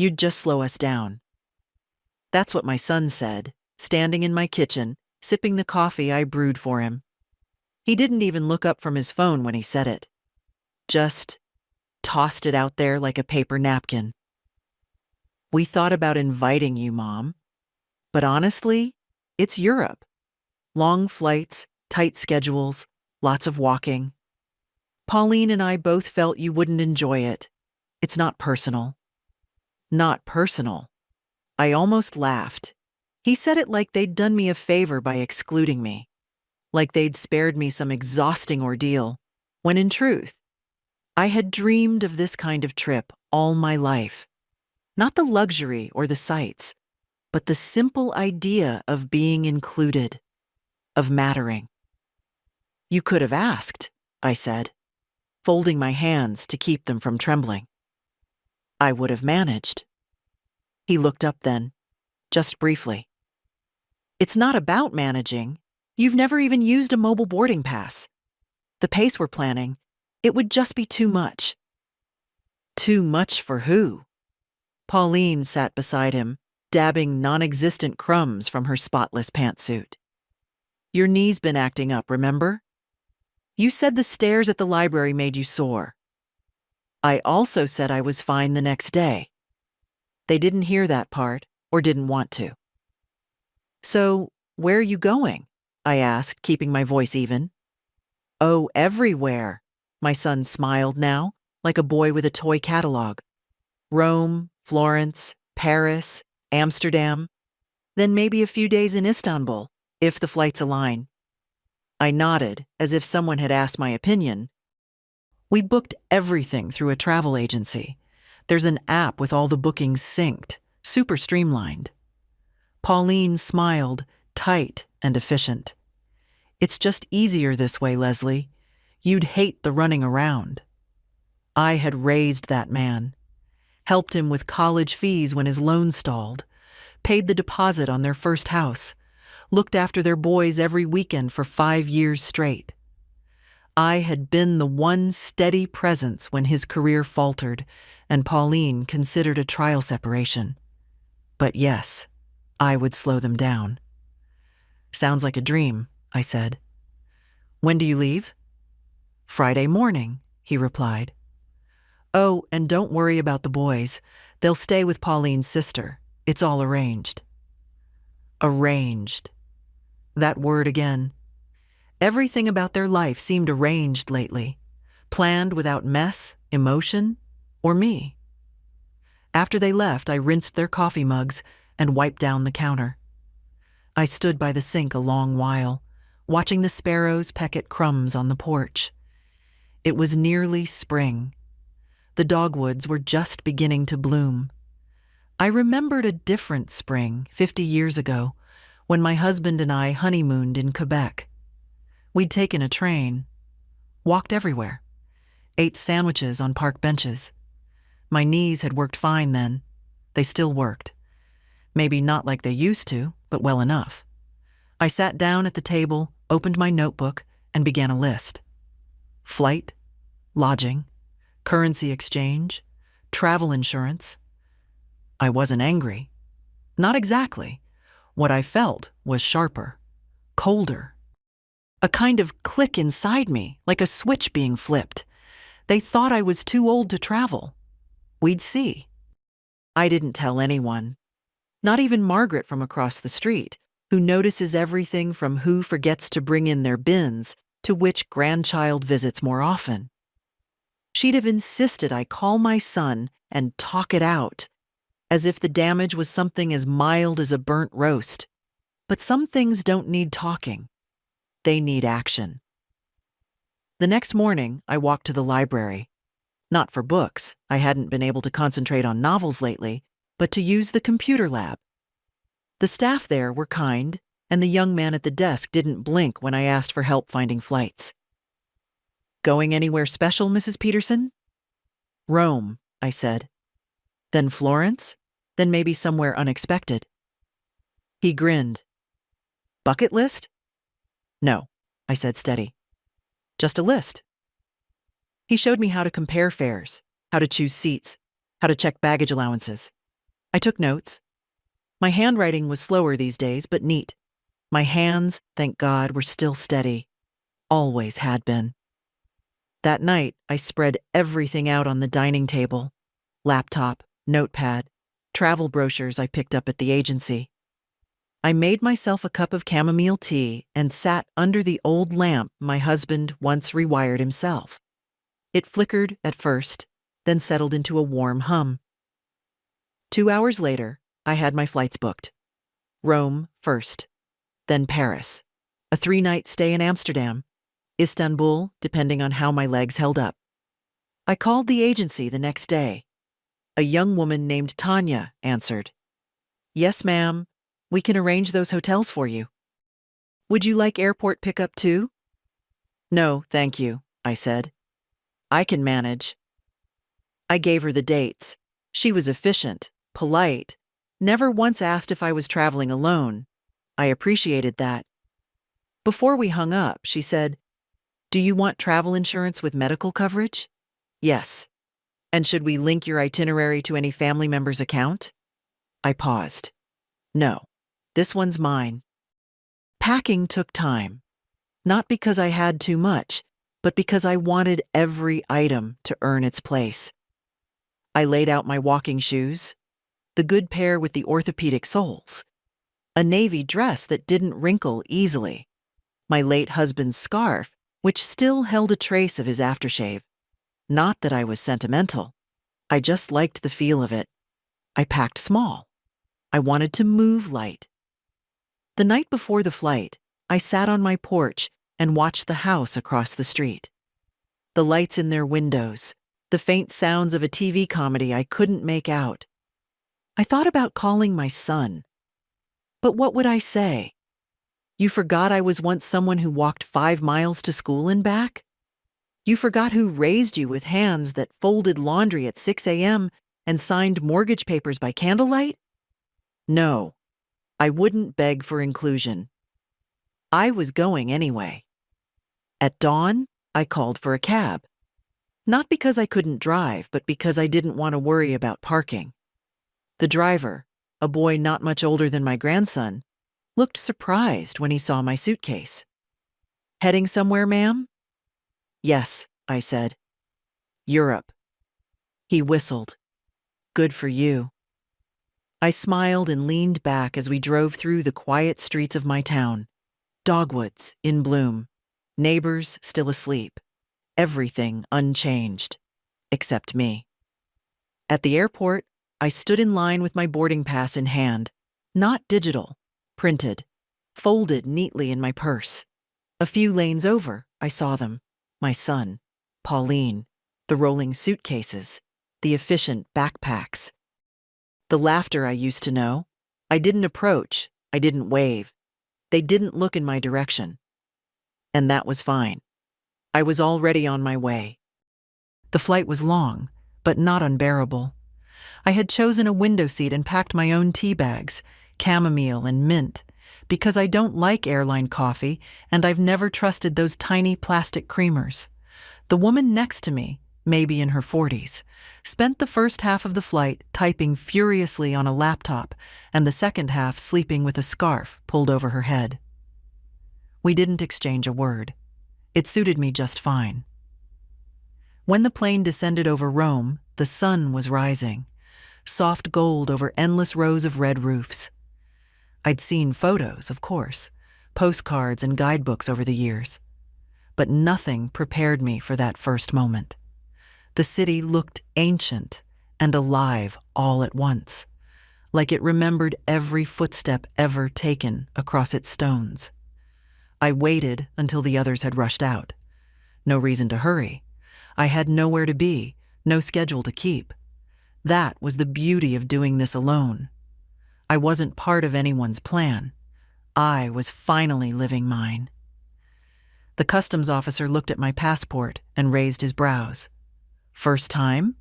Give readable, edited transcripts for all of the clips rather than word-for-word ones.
You'd just slow us down. That's what my son said, standing in my kitchen, sipping the coffee I brewed for him. He didn't even look up from his phone when he said it. Just tossed it out there like a paper napkin. We thought about inviting you, Mom. But honestly, it's Europe. Long flights, tight schedules, lots of walking. Pauline and I both felt you wouldn't enjoy it. It's not personal. Not personal. I almost laughed. He said it like they'd done me a favor by excluding me. Like they'd spared me some exhausting ordeal, when in truth, I had dreamed of this kind of trip all my life. Not the luxury or the sights, but the simple idea of being included, of mattering. You could have asked, I said, folding my hands to keep them from trembling. I would have managed. He looked up then, just briefly. It's not about managing. You've never even used a mobile boarding pass. The pace we're planning, it would just be too much. Too much for who? Pauline sat beside him, dabbing non-existent crumbs from her spotless pantsuit. Your knee's been acting up, remember? You said the stairs at the library made you sore. I also said I was fine the next day. They didn't hear that part, or didn't want to. So, where are you going? I asked, keeping my voice even. Oh, everywhere. My son smiled now, like a boy with a toy catalog. Rome, Florence, Paris, Amsterdam, then maybe a few days in Istanbul, if the flights align. I nodded, as if someone had asked my opinion. We booked everything through a travel agency. There's an app with all the bookings synced, super streamlined. Pauline smiled, tight and efficient. It's just easier this way, Leslie. You'd hate the running around. I had raised that man, helped him with college fees when his loan stalled, paid the deposit on their first house, looked after their boys every weekend for 5 years straight. I had been the one steady presence when his career faltered and Pauline considered a trial separation. But yes, I would slow them down. Sounds like a dream, I said. When do you leave? Friday morning, he replied. Oh, and don't worry about the boys. They'll stay with Pauline's sister. It's all arranged. Arranged. That word again. Everything about their life seemed arranged lately, planned without mess, emotion, or me. After they left, I rinsed their coffee mugs and wiped down the counter. I stood by the sink a long while, watching the sparrows peck at crumbs on the porch. It was nearly spring. The dogwoods were just beginning to bloom. I remembered a different spring 50 years ago when my husband and I honeymooned in Quebec. We'd taken a train, walked everywhere, ate sandwiches on park benches. My knees had worked fine then. They still worked. Maybe not like they used to, but well enough. I sat down at the table, opened my notebook, and began a list. Flight, lodging, currency exchange, travel insurance. I wasn't angry. Not exactly. What I felt was sharper, colder. A kind of click inside me, like a switch being flipped. They thought I was too old to travel. We'd see. I didn't tell anyone. Not even Margaret from across the street, who notices everything from who forgets to bring in their bins to which grandchild visits more often. She'd have insisted I call my son and talk it out, as if the damage was something as mild as a burnt roast. But some things don't need talking. They need action. The next morning, I walked to the library. Not for books, I hadn't been able to concentrate on novels lately, but to use the computer lab. The staff there were kind, and the young man at the desk didn't blink when I asked for help finding flights. Going anywhere special, Mrs. Peterson? Rome, I said. Then Florence? Then maybe somewhere unexpected. He grinned. Bucket list? No, I said steady. Just a list. He showed me how to compare fares, how to choose seats, how to check baggage allowances. I took notes. My handwriting was slower these days, but neat. My hands, thank God, were still steady. Always had been. That night, I spread everything out on the dining table. Laptop, notepad, travel brochures I picked up at the agency. I made myself a cup of chamomile tea and sat under the old lamp my husband once rewired himself. It flickered at first, then settled into a warm hum. 2 hours later, I had my flights booked. Rome first, then Paris, a 3-night stay in Amsterdam, Istanbul, depending on how my legs held up. I called the agency the next day. A young woman named Tanya answered. "Yes, ma'am. We can arrange those hotels for you. Would you like airport pickup too?" "No, thank you," I said. "I can manage." I gave her the dates. She was efficient, polite, never once asked if I was traveling alone. I appreciated that. Before we hung up, she said, "Do you want travel insurance with medical coverage?" "Yes." "And should we link your itinerary to any family member's account?" I paused. "No. This one's mine." Packing took time. Not because I had too much, but because I wanted every item to earn its place. I laid out my walking shoes, the good pair with the orthopedic soles, a navy dress that didn't wrinkle easily, my late husband's scarf, which still held a trace of his aftershave. Not that I was sentimental. I just liked the feel of it. I packed small. I wanted to move light. The night before the flight, I sat on my porch and watched the house across the street. The lights in their windows, the faint sounds of a TV comedy I couldn't make out. I thought about calling my son. But what would I say? "You forgot I was once someone who walked 5 miles to school and back? You forgot who raised you with hands that folded laundry at 6 a.m. and signed mortgage papers by candlelight?" No, I wouldn't beg for inclusion. I was going anyway. At dawn, I called for a cab. Not because I couldn't drive, but because I didn't want to worry about parking. The driver, a boy not much older than my grandson, looked surprised when he saw my suitcase. "Heading somewhere, ma'am?" "Yes," I said. "Europe." He whistled. "Good for you." I smiled and leaned back as we drove through the quiet streets of my town. Dogwoods in bloom, neighbors still asleep, everything unchanged, except me. At the airport, I stood in line with my boarding pass in hand, not digital, printed, folded neatly in my purse. A few lanes over, I saw them. My son, Pauline, the rolling suitcases, the efficient backpacks. The laughter I used to know. I didn't approach, I didn't wave. They didn't look in my direction. And that was fine. I was already on my way. The flight was long, but not unbearable. I had chosen a window seat and packed my own tea bags, chamomile and mint, because I don't like airline coffee and I've never trusted those tiny plastic creamers. The woman next to me, maybe in her 40s, spent the first half of the flight typing furiously on a laptop and the second half sleeping with a scarf pulled over her head. We didn't exchange a word. It suited me just fine. When the plane descended over Rome, the sun was rising, soft gold over endless rows of red roofs. I'd seen photos, of course, postcards and guidebooks over the years, but nothing prepared me for that first moment. The city looked ancient and alive all at once, like it remembered every footstep ever taken across its stones. I waited until the others had rushed out. No reason to hurry. I had nowhere to be, no schedule to keep. That was the beauty of doing this alone. I wasn't part of anyone's plan. I was finally living mine. The customs officer looked at my passport and raised his brows. "First time?"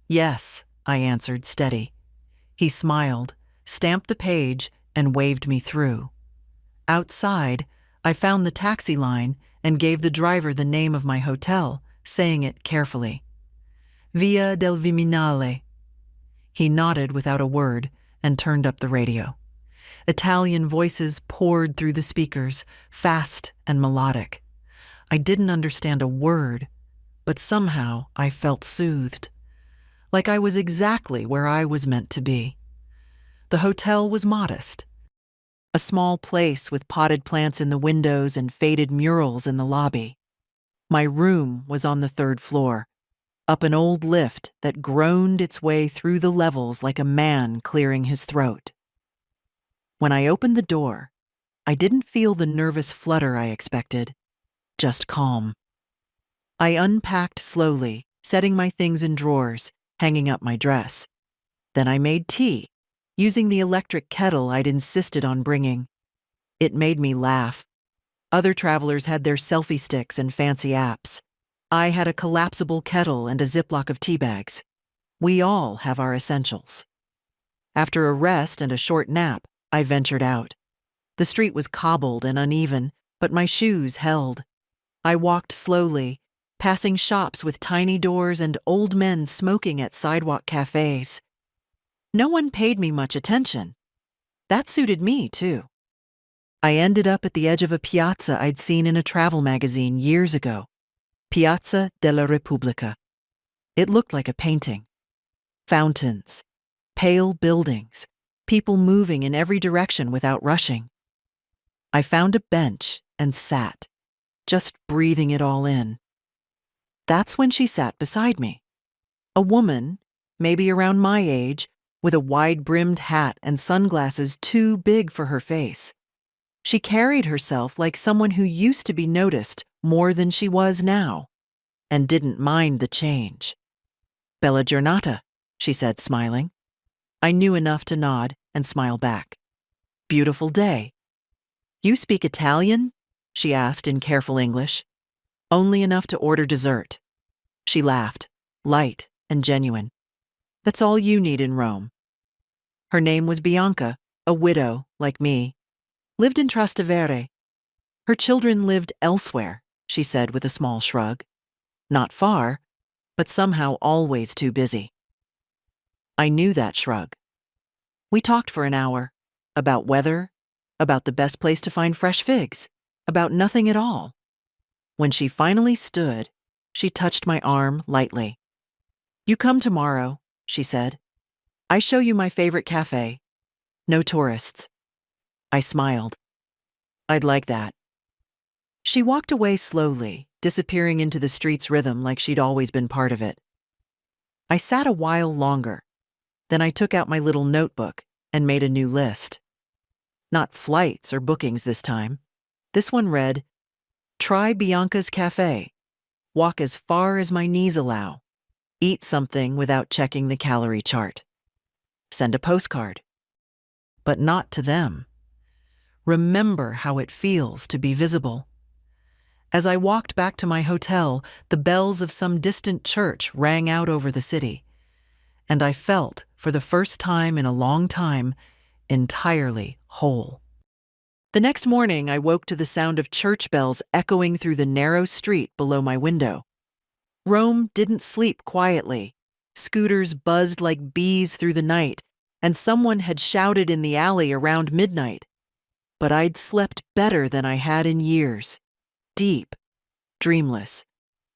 "Yes," I answered, steady. He smiled, stamped the page, and waved me through. Outside, I found the taxi line and gave the driver the name of my hotel, saying it carefully. "Via del Viminale." He nodded without a word and turned up the radio. Italian voices poured through the speakers, fast and melodic. I didn't understand a word, but somehow I felt soothed, like I was exactly where I was meant to be. The hotel was modest. A small place with potted plants in the windows and faded murals in the lobby. My room was on the 3rd floor, up an old lift that groaned its way through the levels like a man clearing his throat. When I opened the door, I didn't feel the nervous flutter I expected, just calm. I unpacked slowly, setting my things in drawers, hanging up my dress. Then I made tea, using the electric kettle I'd insisted on bringing. It made me laugh. Other travelers had their selfie sticks and fancy apps. I had a collapsible kettle and a Ziploc of tea bags. We all have our essentials. After a rest and a short nap, I ventured out. The street was cobbled and uneven, but my shoes held. I walked slowly, passing shops with tiny doors and old men smoking at sidewalk cafes. No one paid me much attention. That suited me, too. I ended up at the edge of a piazza I'd seen in a travel magazine years ago. Piazza della Repubblica. It looked like a painting. Fountains, pale buildings, people moving in every direction without rushing. I found a bench and sat, just breathing it all in. That's when she sat beside me. A woman, maybe around my age, with a wide-brimmed hat and sunglasses too big for her face. She carried herself like someone who used to be noticed more than she was now, and didn't mind the change. "Bella giornata," she said, smiling. I knew enough to nod and smile back. "Beautiful day." "You speak Italian?" she asked in careful English. "Only enough to order dessert." She laughed, light and genuine. "That's all you need in Rome." Her name was Bianca, a widow like me. Lived in Trastevere. Her children lived elsewhere, she said with a small shrug. Not far, but somehow always too busy. I knew that shrug. We talked for an hour, about weather, about the best place to find fresh figs, about nothing at all. When she finally stood, she touched my arm lightly. "You come tomorrow," she said. "I show you my favorite cafe. No tourists." I smiled. "I'd like that." She walked away slowly, disappearing into the street's rhythm like she'd always been part of it. I sat a while longer. Then I took out my little notebook and made a new list. Not flights or bookings this time. This one read, "Try Bianca's Cafe. Walk as far as my knees allow. Eat something without checking the calorie chart. Send a postcard." But not to them. Remember how it feels to be visible. As I walked back to my hotel, the bells of some distant church rang out over the city, and I felt, for the first time in a long time, entirely whole. The next morning, I woke to the sound of church bells echoing through the narrow street below my window. Rome didn't sleep quietly. Scooters buzzed like bees through the night, and someone had shouted in the alley around midnight. But I'd slept better than I had in years. Deep, dreamless,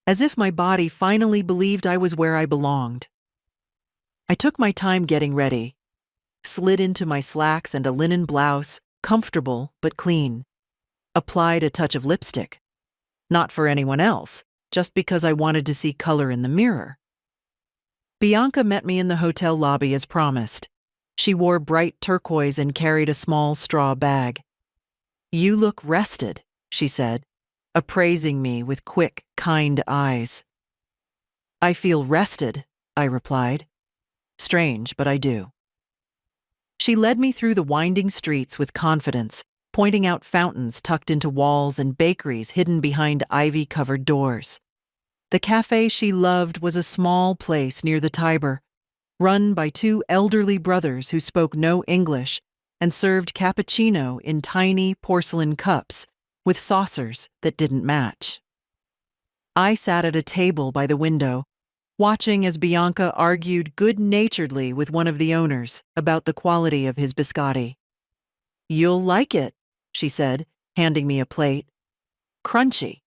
as if my body finally believed I was where I belonged. I took my time getting ready, slid into my slacks and a linen blouse, comfortable but clean. Applied a touch of lipstick. Not for anyone else, just because I wanted to see color in the mirror. Bianca met me in the hotel lobby as promised. She wore bright turquoise and carried a small straw bag. "You look rested," she said, appraising me with quick, kind eyes. "I feel rested," I replied. Strange, but I do. She led me through the winding streets with confidence, pointing out fountains tucked into walls and bakeries hidden behind ivy-covered doors. The cafe she loved was a small place near the Tiber, run by two elderly brothers who spoke no English and served cappuccino in tiny porcelain cups with saucers that didn't match. I sat at a table by the window, watching as Bianca argued good-naturedly with one of the owners about the quality of his biscotti. "You'll like it," she said, handing me a plate. "Crunchy.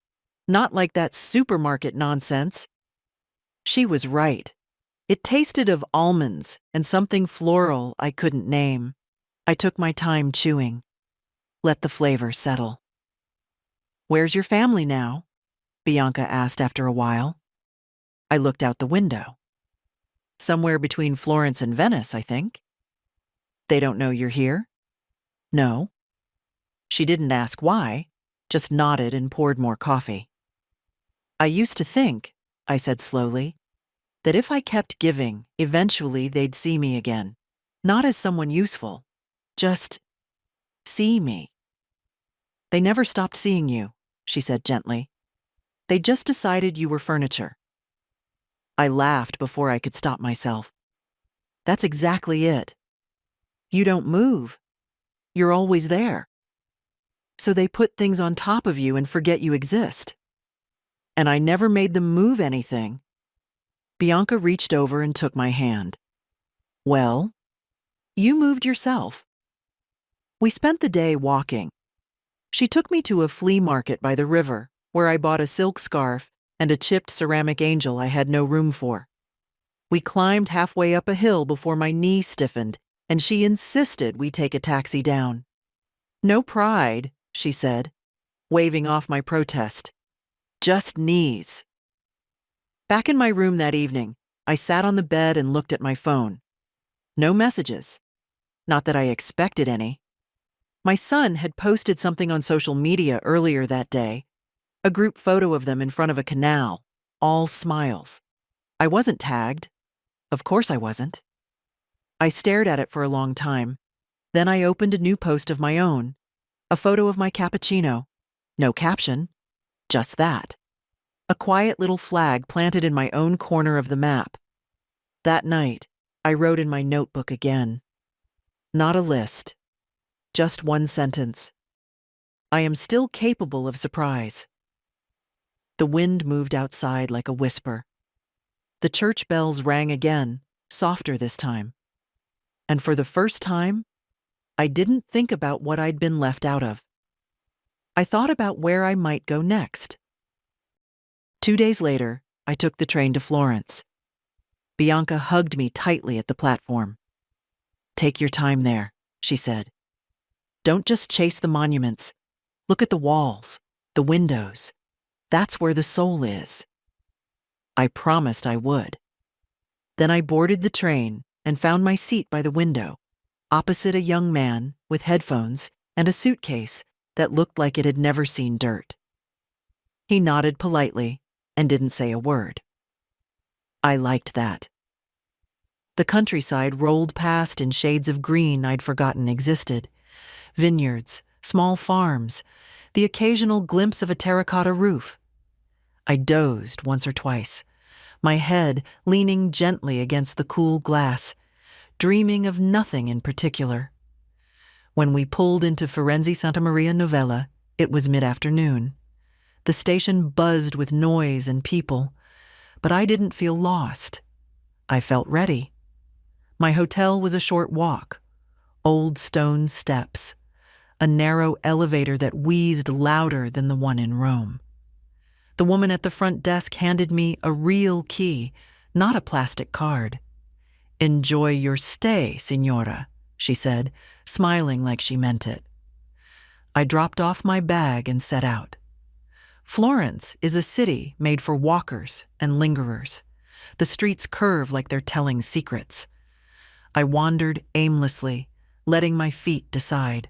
Not like that supermarket nonsense." She was right. It tasted of almonds and something floral I couldn't name. I took my time chewing. Let the flavor settle. "Where's your family now?" Bianca asked after a while. I looked out the window. "Somewhere between Florence and Venice, I think." "They don't know you're here?" "No." She didn't ask why, just nodded and poured more coffee. "I used to think," I said slowly, "that if I kept giving, eventually they'd see me again. Not as someone useful, just see me." "They never stopped seeing you," she said gently. "They just decided you were furniture." I laughed before I could stop myself. "That's exactly it. You don't move. You're always there. So they put things on top of you and forget you exist. And I never made them move anything." Bianca reached over and took my hand. "Well, you moved yourself." We spent the day walking. She took me to a flea market by the river, where I bought a silk scarf and a chipped ceramic angel I had no room for. We climbed halfway up a hill before my knee stiffened, and she insisted we take a taxi down. "No pride," she said, waving off my protest. "Just knees." Back in my room that evening, I sat on the bed and looked at my phone. No messages. Not that I expected any. My son had posted something on social media earlier that day, a group photo of them in front of a canal, all smiles. I wasn't tagged. Of course I wasn't. I stared at it for a long time. Then I opened a new post of my own, a photo of my cappuccino. No caption, just that. A quiet little flag planted in my own corner of the map. That night, I wrote in my notebook again. Not a list, just one sentence. I am still capable of surprise. The wind moved outside like a whisper. The church bells rang again, softer this time. And for the first time, I didn't think about what I'd been left out of. I thought about where I might go next. 2 days later, I took the train to Florence. Bianca hugged me tightly at the platform. "Take your time there," she said. "Don't just chase the monuments. Look at the walls, the windows. That's where the soul is." I promised I would. Then I boarded the train and found my seat by the window, opposite a young man with headphones and a suitcase that looked like it had never seen dirt. He nodded politely and didn't say a word. I liked that. The countryside rolled past in shades of green I'd forgotten existed. Vineyards, small farms, the occasional glimpse of a terracotta roof. I dozed once or twice, my head leaning gently against the cool glass, dreaming of nothing in particular. When we pulled into Firenze Santa Maria Novella, it was mid-afternoon. The station buzzed with noise and people, but I didn't feel lost. I felt ready. My hotel was a short walk, old stone steps, a narrow elevator that wheezed louder than the one in Rome. The woman at the front desk handed me a real key, not a plastic card. "Enjoy your stay, signora," she said, smiling like she meant it. I dropped off my bag and set out. Florence is a city made for walkers and lingerers. The streets curve like they're telling secrets. I wandered aimlessly, letting my feet decide.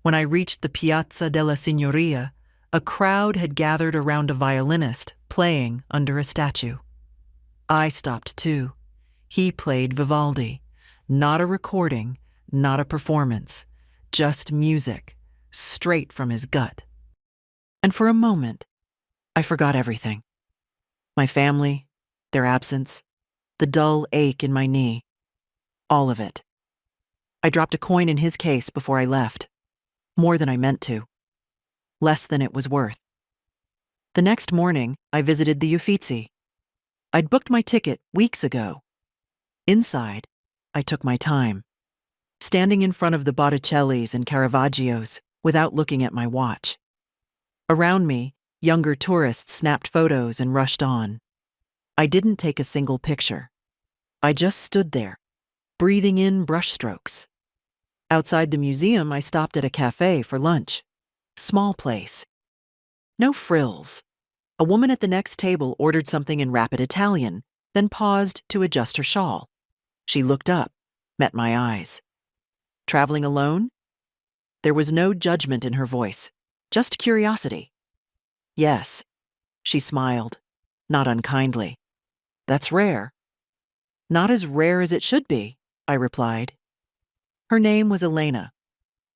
When I reached the Piazza della Signoria, a crowd had gathered around a violinist playing under a statue. I stopped too. He played Vivaldi. Not a recording, not a performance, just music, straight from his gut. And for a moment, I forgot everything. My family, their absence, the dull ache in my knee. All of it. I dropped a coin in his case before I left. More than I meant to. Less than it was worth. The next morning, I visited the Uffizi. I'd booked my ticket weeks ago. Inside, I took my time, standing in front of the Botticellis and Caravaggios without looking at my watch. Around me, younger tourists snapped photos and rushed on. I didn't take a single picture. I just stood there, breathing in brushstrokes. Outside the museum, I stopped at a cafe for lunch. Small place. No frills. A woman at the next table ordered something in rapid Italian, then paused to adjust her shawl. She looked up, met my eyes. Traveling alone? There was no judgment in her voice, just curiosity. Yes, she smiled, not unkindly. That's rare. Not as rare as it should be, I replied. Her name was Elena,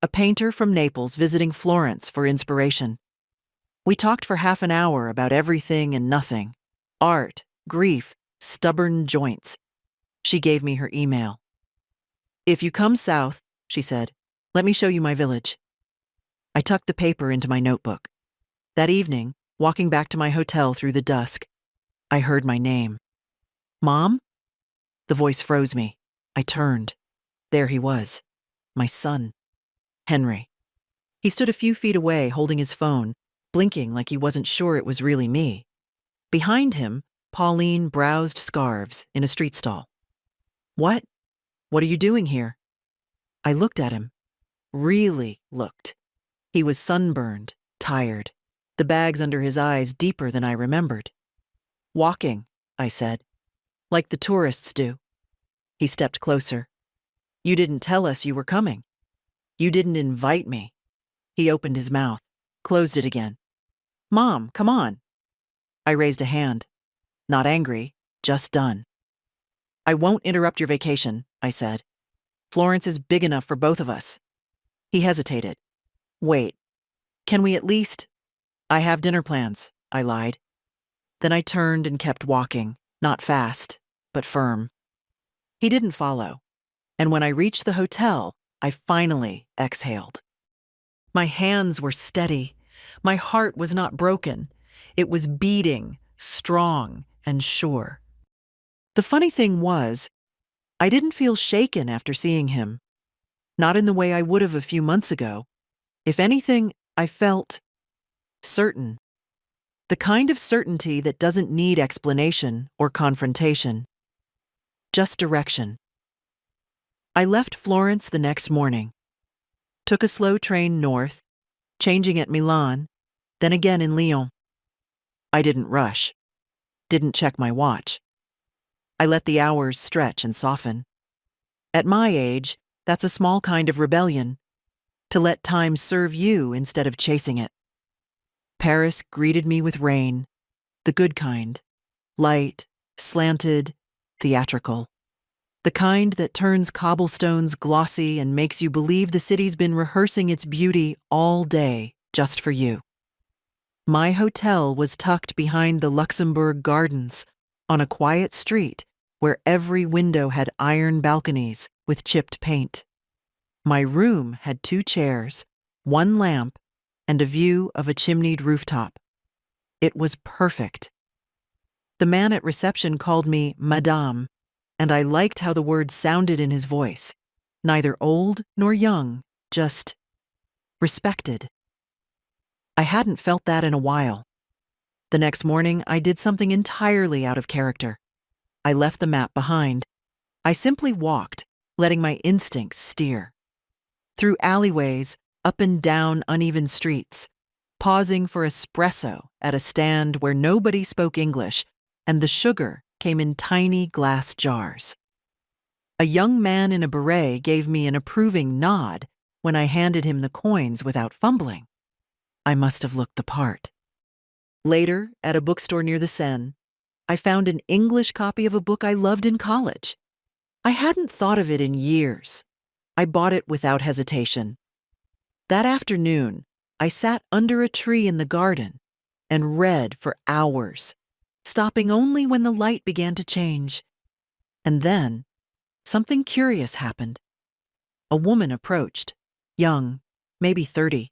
a painter from Naples visiting Florence for inspiration. We talked for half an hour about everything and nothing, art, grief, stubborn joints. She gave me her email. If you come south, she said, let me show you my village. I tucked the paper into my notebook. That evening, walking back to my hotel through the dusk, I heard my name. Mom? The voice froze me. I turned. There he was, my son, Henry. He stood a few feet away holding his phone, blinking like he wasn't sure it was really me. Behind him, Pauline browsed scarves in a street stall. What? What are you doing here? I looked at him. Really looked. He was sunburned, tired, the bags under his eyes deeper than I remembered. Walking, I said, like the tourists do. He stepped closer. You didn't tell us you were coming. You didn't invite me. He opened his mouth, closed it again. Mom, come on. I raised a hand. Not angry, just done. I won't interrupt your vacation, I said. Florence is big enough for both of us. He hesitated. Wait, can we at least... I have dinner plans, I lied. Then I turned and kept walking, not fast, but firm. He didn't follow, and when I reached the hotel, I finally exhaled. My hands were steady. My heart was not broken. It was beating, strong and sure. The funny thing was, I didn't feel shaken after seeing him. Not in the way I would have a few months ago. If anything, I felt certain. The kind of certainty that doesn't need explanation or confrontation. Just direction. I left Florence the next morning. Took a slow train north, changing at Milan, then again in Lyon. I didn't rush. Didn't check my watch. I let the hours stretch and soften. At my age, that's a small kind of rebellion, to let time serve you instead of chasing it. Paris greeted me with rain, the good kind, light, slanted, theatrical. The kind that turns cobblestones glossy and makes you believe the city's been rehearsing its beauty all day just for you. My hotel was tucked behind the Luxembourg Gardens on a quiet street where every window had iron balconies with chipped paint. My room had 2 chairs, 1 lamp, and a view of a chimneyed rooftop. It was perfect. The man at reception called me Madame, and I liked how the word sounded in his voice. Neither old nor young, just respected. I hadn't felt that in a while. The next morning, I did something entirely out of character. I left the map behind. I simply walked, letting my instincts steer. Through alleyways, up and down uneven streets, pausing for espresso at a stand where nobody spoke English, and the sugar came in tiny glass jars. A young man in a beret gave me an approving nod when I handed him the coins without fumbling. I must have looked the part. Later, at a bookstore near the Seine, I found an English copy of a book I loved in college. I hadn't thought of it in years. I bought it without hesitation. That afternoon, I sat under a tree in the garden and read for hours, stopping only when the light began to change. And then, something curious happened. A woman approached, young, maybe 30,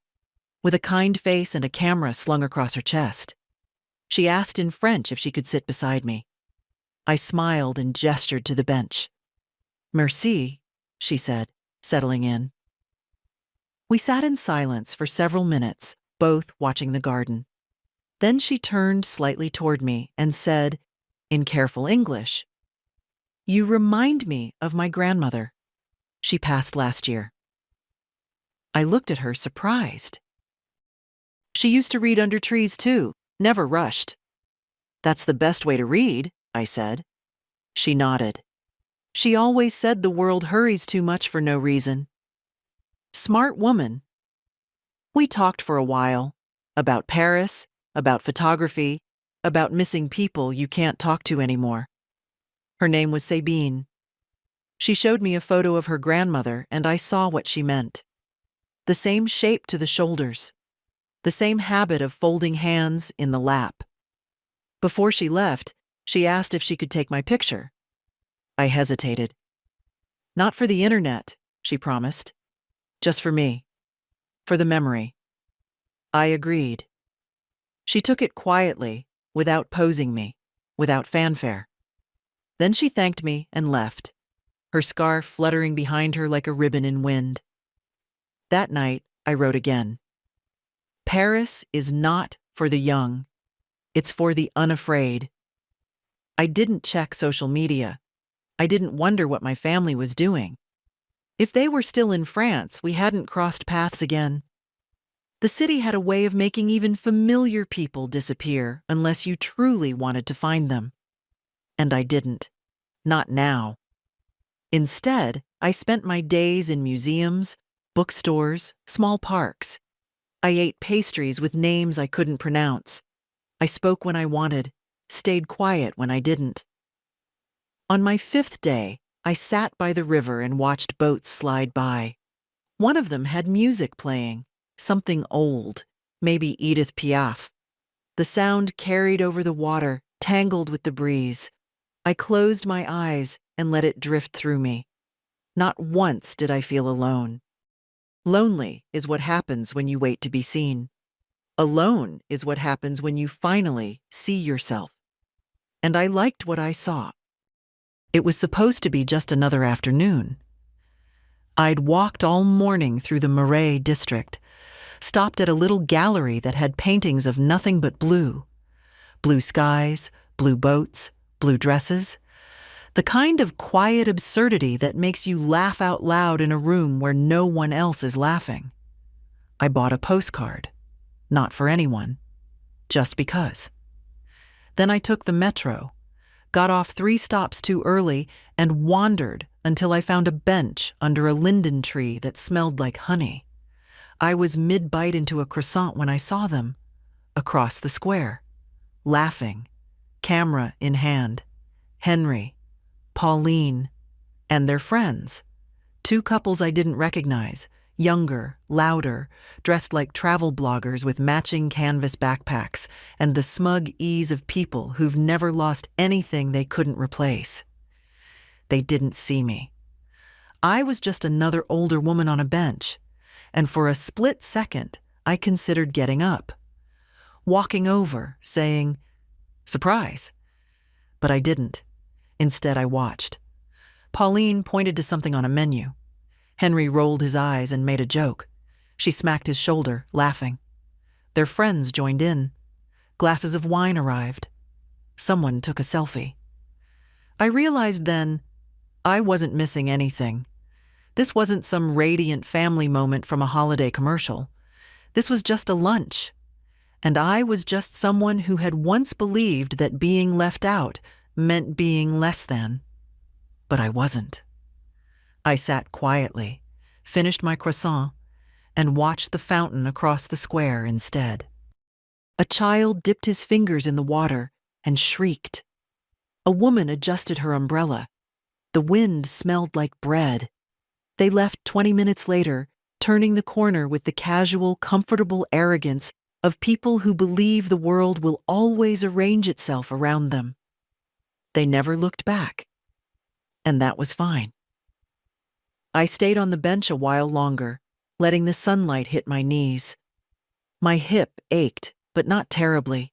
with a kind face and a camera slung across her chest. She asked in French if she could sit beside me. I smiled and gestured to the bench. Merci, she said, settling in. We sat in silence for several minutes, both watching the garden. Then she turned slightly toward me and said, in careful English, "You remind me of my grandmother. She passed last year." I looked at her surprised. She used to read under trees too, never rushed. "That's the best way to read," I said. She nodded. "She always said the world hurries too much for no reason." Smart woman. We talked for a while, about Paris, about photography, about missing people you can't talk to anymore. Her name was Sabine. She showed me a photo of her grandmother, and I saw what she meant. The same shape to the shoulders, the same habit of folding hands in the lap. Before she left, she asked if she could take my picture. I hesitated. "Not for the internet," she promised. "Just for me. For the memory." I agreed. She took it quietly, without posing me, without fanfare. Then she thanked me and left, her scarf fluttering behind her like a ribbon in wind. That night, I wrote again. Paris is not for the young. It's for the unafraid. I didn't check social media. I didn't wonder what my family was doing. If they were still in France, we hadn't crossed paths again. The city had a way of making even familiar people disappear unless you truly wanted to find them. And I didn't. Not now. Instead, I spent my days in museums, bookstores, small parks. I ate pastries with names I couldn't pronounce. I spoke when I wanted, stayed quiet when I didn't. On my 5th day, I sat by the river and watched boats slide by. One of them had music playing, something old, maybe Edith Piaf. The sound carried over the water, tangled with the breeze. I closed my eyes and let it drift through me. Not once did I feel alone. Lonely is what happens when you wait to be seen. Alone is what happens when you finally see yourself. And I liked what I saw. It was supposed to be just another afternoon. I'd walked all morning through the Marais district, stopped at a little gallery that had paintings of nothing but blue. Blue skies, blue boats, blue dresses. The kind of quiet absurdity that makes you laugh out loud in a room where no one else is laughing. I bought a postcard. Not for anyone. Just because. Then I took the metro, got off 3 stops too early, and wandered until I found a bench under a linden tree that smelled like honey. I was mid-bite into a croissant when I saw them, across the square, laughing, camera in hand. Henry, Pauline, and their friends. 2 couples I didn't recognize, younger, louder, dressed like travel bloggers with matching canvas backpacks and the smug ease of people who've never lost anything they couldn't replace. They didn't see me. I was just another older woman on a bench, and for a split second, I considered getting up, walking over, saying, "Surprise." But I didn't. Instead, I watched. Pauline pointed to something on a menu. Henry rolled his eyes and made a joke. She smacked his shoulder, laughing. Their friends joined in. Glasses of wine arrived. Someone took a selfie. I realized then I wasn't missing anything. This wasn't some radiant family moment from a holiday commercial. This was just a lunch. And I was just someone who had once believed that being left out meant being less than. But I wasn't. I sat quietly, finished my croissant, and watched the fountain across the square instead. A child dipped his fingers in the water and shrieked. A woman adjusted her umbrella. The wind smelled like bread. They left 20 minutes later, turning the corner with the casual, comfortable arrogance of people who believe the world will always arrange itself around them. They never looked back. And that was fine. I stayed on the bench a while longer, letting the sunlight hit my knees. My hip ached, but not terribly.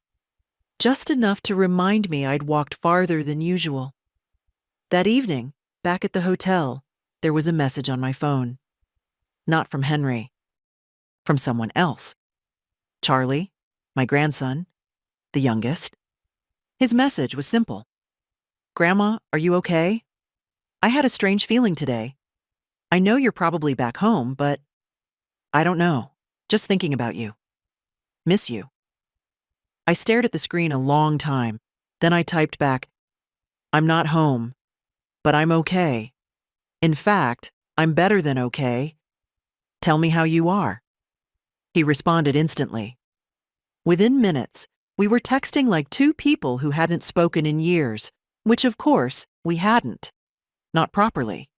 just enough to remind me I'd walked farther than usual. That evening, back at the hotel, there was a message on my phone. Not from Henry. From someone else. Charlie, my grandson, the youngest. His message was simple. Grandma, are you okay? I had a strange feeling today. I know you're probably back home, but I don't know. Just thinking about you. Miss you. I stared at the screen a long time. Then I typed back, I'm not home, but I'm okay. In fact, I'm better than okay. Tell me how you are. He responded instantly. Within minutes, we were texting like two people who hadn't spoken in years, which of course, we hadn't. Not properly.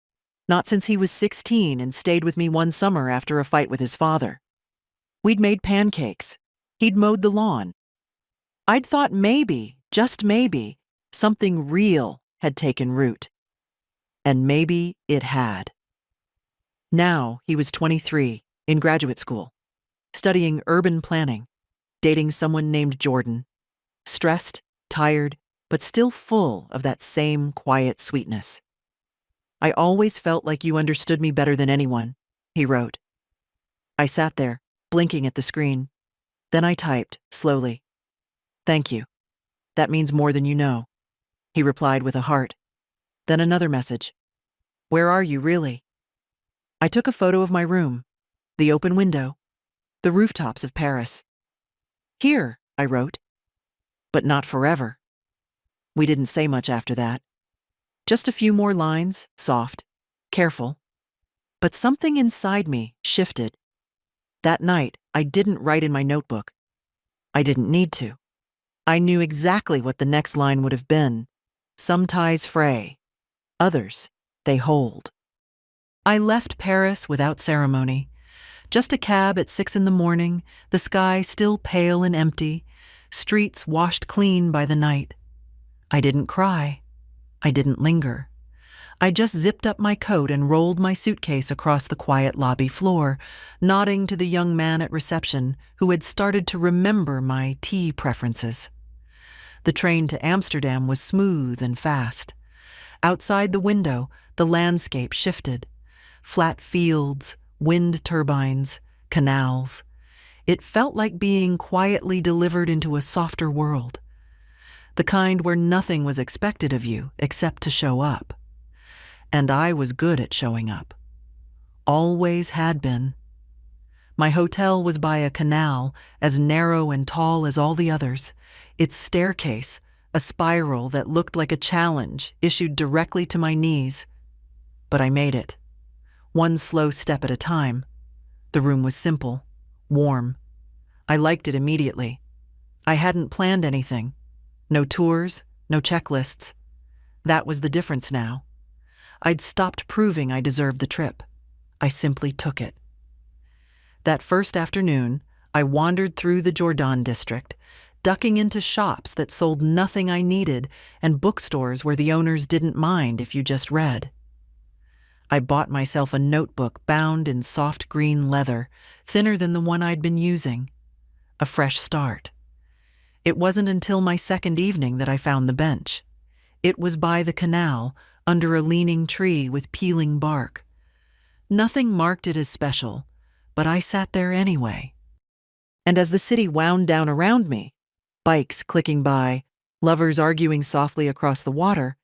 Not since he was 16 and stayed with me one summer after a fight with his father. We'd made pancakes. He'd mowed the lawn. I'd thought maybe, just maybe, something real had taken root. And maybe it had. Now he was 23, in graduate school, studying urban planning, dating someone named Jordan, stressed, tired, but still full of that same quiet sweetness. I always felt like you understood me better than anyone, he wrote. I sat there, blinking at the screen. Then I typed, slowly. Thank you. That means more than you know, he replied with a heart. Then another message. Where are you, really? I took a photo of my room, the open window, the rooftops of Paris. Here, I wrote. But not forever. We didn't say much after that. Just a few more lines, soft, careful. But something inside me shifted. That night, I didn't write in my notebook. I didn't need to. I knew exactly what the next line would have been. Some ties fray. Others, they hold. I left Paris without ceremony. Just a cab at 6 a.m, the sky still pale and empty, streets washed clean by the night. I didn't cry. I didn't linger. I just zipped up my coat and rolled my suitcase across the quiet lobby floor, nodding to the young man at reception who had started to remember my tea preferences. The train to Amsterdam was smooth and fast. Outside the window, the landscape shifted. Flat fields, wind turbines, canals. It felt like being quietly delivered into a softer world. The kind where nothing was expected of you except to show up. And I was good at showing up. Always had been. My hotel was by a canal, as narrow and tall as all the others. Its staircase, a spiral that looked like a challenge, issued directly to my knees. But I made it. One slow step at a time. The room was simple, warm. I liked it immediately. I hadn't planned anything. No tours, no checklists. That was the difference now. I'd stopped proving I deserved the trip. I simply took it. That first afternoon, I wandered through the Jourdan district, ducking into shops that sold nothing I needed and bookstores where the owners didn't mind if you just read. I bought myself a notebook bound in soft green leather, thinner than the one I'd been using. A fresh start. It wasn't until my second evening that I found the bench. It was by the canal, under a leaning tree with peeling bark. Nothing marked it as special, but I sat there anyway. And as the city wound down around me, bikes clicking by, lovers arguing softly across the water,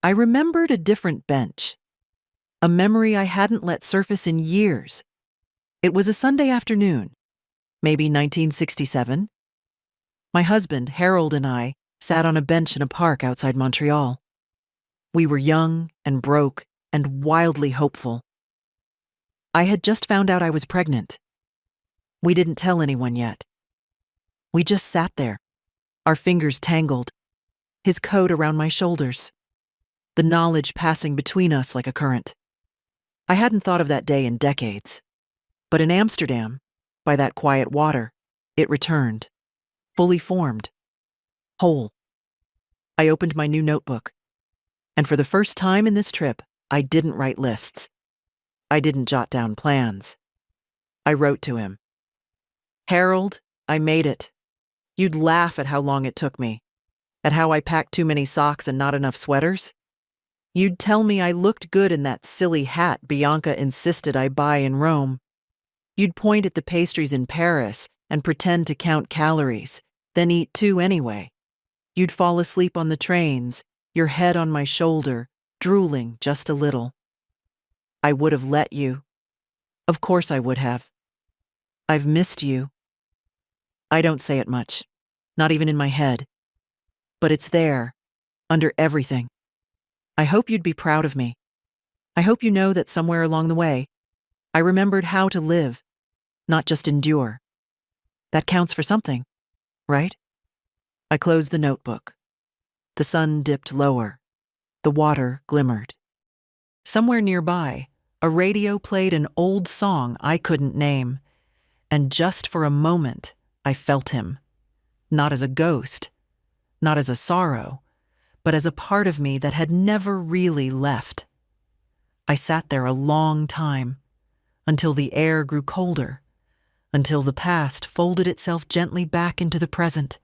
I remembered a different bench. A memory I hadn't let surface in years. It was a Sunday afternoon, maybe 1967. My husband, Harold, and I sat on a bench in a park outside Montreal. We were young and broke and wildly hopeful. I had just found out I was pregnant. We didn't tell anyone yet. We just sat there, our fingers tangled, his coat around my shoulders, the knowledge passing between us like a current. I hadn't thought of that day in decades. But in Amsterdam, by that quiet water, it returned, fully formed, whole. I opened my new notebook. And for the first time in this trip, I didn't write lists. I didn't jot down plans. I wrote to him. Harold, I made it. You'd laugh at how long it took me, at how I packed too many socks and not enough sweaters. You'd tell me I looked good in that silly hat Bianca insisted I buy in Rome. You'd point at the pastries in Paris and pretend to count calories, then eat two anyway. You'd fall asleep on the trains, your head on my shoulder, drooling just a little. I would have let you. Of course I would have. I've missed you. I don't say it much, not even in my head. But it's there, under everything. I hope you'd be proud of me. I hope you know that somewhere along the way, I remembered how to live, not just endure. That counts for something, right? I closed the notebook. The sun dipped lower. The water glimmered. Somewhere nearby, a radio played an old song I couldn't name, and just for a moment, I felt him. Not as a ghost, not as a sorrow, but as a part of me that had never really left. I sat there a long time, until the air grew colder, until the past folded itself gently back into the present,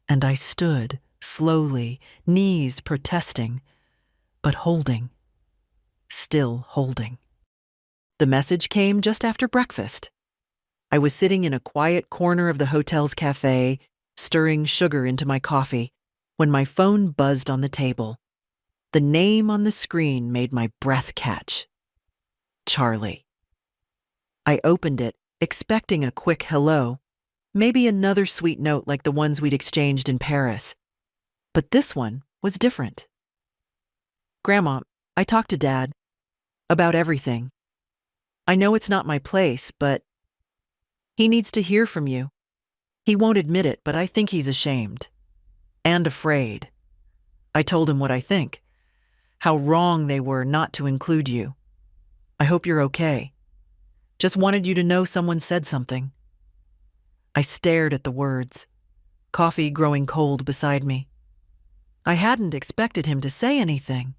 and I stood, slowly, knees protesting, but holding, still holding. The message came just after breakfast. I was sitting in a quiet corner of the hotel's cafe, stirring sugar into my coffee, when my phone buzzed on the table. The name on the screen made my breath catch. Charlie. I opened it, expecting a quick hello, maybe another sweet note like the ones we'd exchanged in Paris. But this one was different. Grandma, I talked to Dad about everything. I know it's not my place, but he needs to hear from you. He won't admit it, but I think he's ashamed. And afraid. I told him what I think. How wrong they were not to include you. I hope you're okay. Just wanted you to know someone said something. I stared at the words, coffee growing cold beside me. I hadn't expected him to say anything,